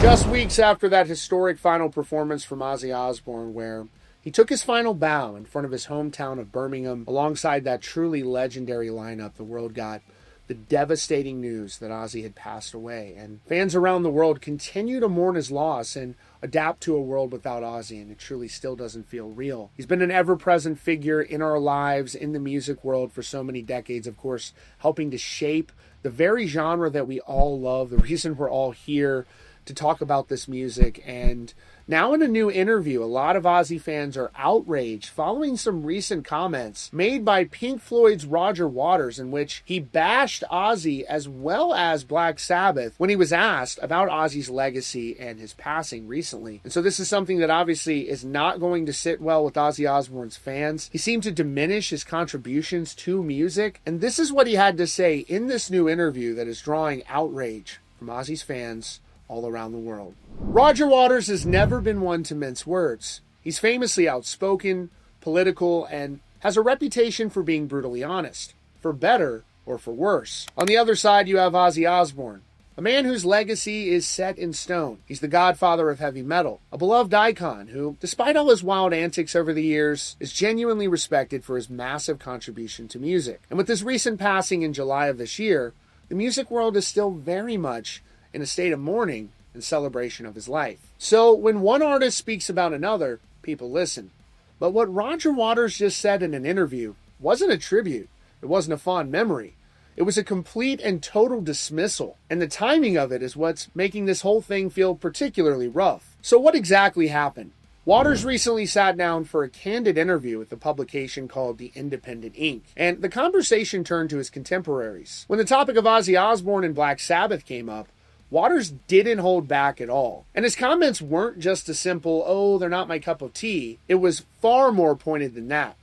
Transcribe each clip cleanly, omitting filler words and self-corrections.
Just weeks after that historic final performance from Ozzy Osbourne, where he took his final bow in front of his hometown of Birmingham alongside that truly legendary lineup, the world got the devastating news that Ozzy had passed away. And fans around the world continue to mourn his loss and adapt to a world without Ozzy, and it truly still doesn't feel real. He's been an ever-present figure in our lives, in the music world for so many decades, of course, helping to shape the very genre that we all love, the reason we're all here to talk about this music. And now in a new interview, a lot of Ozzy fans are outraged following some recent comments made by Pink Floyd's Roger Waters, in which he bashed Ozzy as well as Black Sabbath when he was asked about Ozzy's legacy and his passing recently. And so this is something that obviously is not going to sit well with Ozzy Osbourne's fans. He seemed to diminish his contributions to music, and this is what he had to say in this new interview that is drawing outrage from Ozzy's fans all around the world. Roger Waters has never been one to mince words. He's famously outspoken, political, and has a reputation for being brutally honest, for better or for worse. On the other side, you have Ozzy Osbourne, a man whose legacy is set in stone. He's the godfather of heavy metal, a beloved icon who, despite all his wild antics over the years, is genuinely respected for his massive contribution to music. And with his recent passing in July of this year, the music world is still very much in a state of mourning and celebration of his life. So when one artist speaks about another, people listen. But what Roger Waters just said in an interview wasn't a tribute. It wasn't a fond memory. It was a complete and total dismissal. And the timing of it is what's making this whole thing feel particularly rough. So what exactly happened? Waters recently sat down for a candid interview with a publication called The Independent Ink, and the conversation turned to his contemporaries. When the topic of Ozzy Osbourne and Black Sabbath came up, Waters didn't hold back at all. And his comments weren't just a simple, oh, they're not my cup of tea. It was far more pointed than that.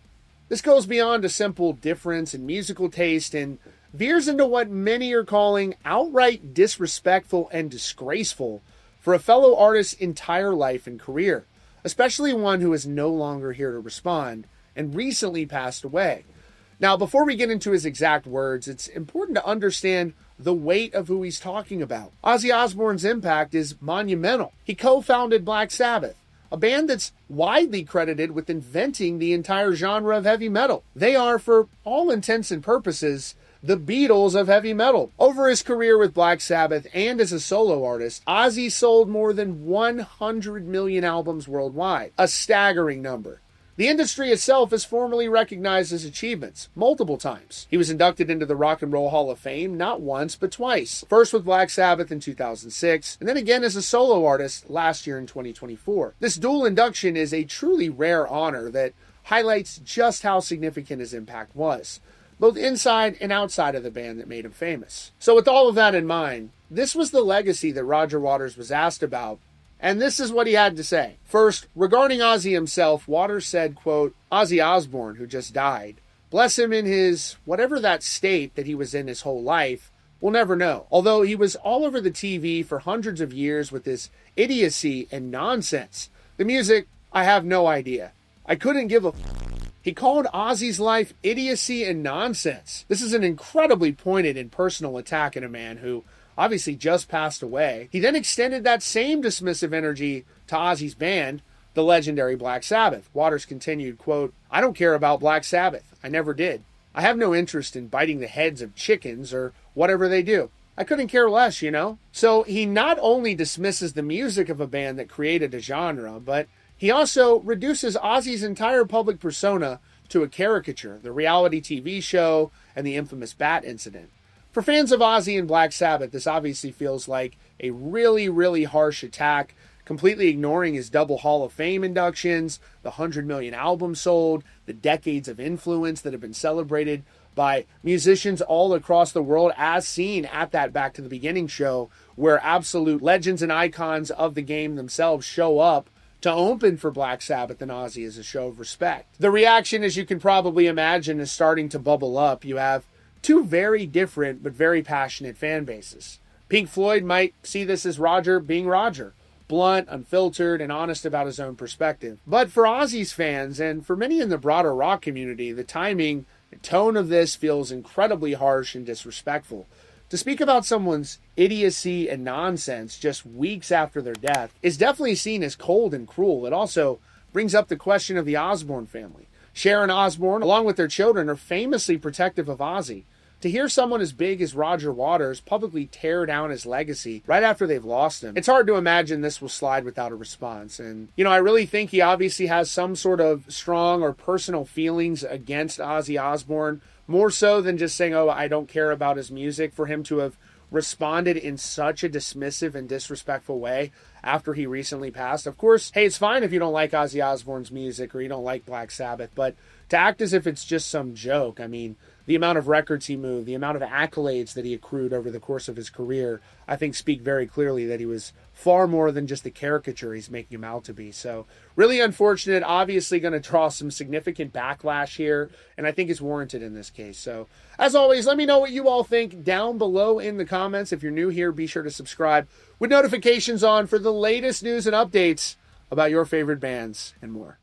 This goes beyond a simple difference in musical taste and veers into what many are calling outright disrespectful and disgraceful for a fellow artist's entire life and career, especially one who is no longer here to respond and recently passed away. Now, before we get into his exact words, it's important to understand the weight of who he's talking about. Ozzy Osbourne's impact is monumental. He co-founded Black Sabbath, a band that's widely credited with inventing the entire genre of heavy metal. They are, for all intents and purposes, the Beatles of heavy metal. Over his career with Black Sabbath and as a solo artist, Ozzy sold more than 100 million albums worldwide, a staggering number. The industry itself has formally recognized his achievements multiple times. He was inducted into the Rock and Roll Hall of Fame not once, but twice. First with Black Sabbath in 2006, and then again as a solo artist last year in 2024. This dual induction is a truly rare honor that highlights just how significant his impact was, both inside and outside of the band that made him famous. So with all of that in mind, this was the legacy that Roger Waters was asked about, and this is what he had to say. First, regarding Ozzy himself, Waters said, quote, Ozzy Osbourne, who just died, bless him in his whatever that state that he was in his whole life, we'll never know. Although he was all over the TV for hundreds of years with this idiocy and nonsense. The music, I have no idea. I couldn't give a He called Ozzy's life idiocy and nonsense. This is an incredibly pointed and personal attack at a man who obviously just passed away. He then extended that same dismissive energy to Ozzy's band, the legendary Black Sabbath. Waters continued, quote, I don't care about Black Sabbath. I never did. I have no interest in biting the heads of chickens or whatever they do. I couldn't care less, you know? So he not only dismisses the music of a band that created a genre, but he also reduces Ozzy's entire public persona to a caricature, the reality TV show and the infamous bat incident. For fans of Ozzy and Black Sabbath, this obviously feels like a really, really harsh attack, completely ignoring his double Hall of Fame inductions, the 100 million albums sold, the decades of influence that have been celebrated by musicians all across the world, as seen at that Back to the Beginning show, where absolute legends and icons of the game themselves show up to open for Black Sabbath and Ozzy as a show of respect. The reaction, as you can probably imagine, is starting to bubble up. You have two very different but very passionate fan bases. Pink Floyd might see this as Roger being Roger, blunt, unfiltered, and honest about his own perspective. But for Ozzy's fans, and for many in the broader rock community, the timing and tone of this feels incredibly harsh and disrespectful. To speak about someone's idiocy and nonsense just weeks after their death is definitely seen as cold and cruel. It also brings up the question of the Osbourne family. Sharon Osbourne, along with their children, are famously protective of Ozzy. To hear someone as big as Roger Waters publicly tear down his legacy right after they've lost him, it's hard to imagine this will slide without a response. And, I really think he obviously has some sort of strong or personal feelings against Ozzy Osbourne, more so than just saying, oh, I don't care about his music. For him to have responded in such a dismissive and disrespectful way after he recently passed. Of course, hey, it's fine if you don't like Ozzy Osbourne's music or you don't like Black Sabbath, but to act as if it's just some joke, I mean, the amount of records he moved, the amount of accolades that he accrued over the course of his career, I think speak very clearly that he was far more than just the caricature he's making him out to be. So really unfortunate, obviously going to draw some significant backlash here, and I think it's warranted in this case. So as always, let me know what you all think down below in the comments. If you're new here, be sure to subscribe with notifications on for the latest news and updates about your favorite bands and more.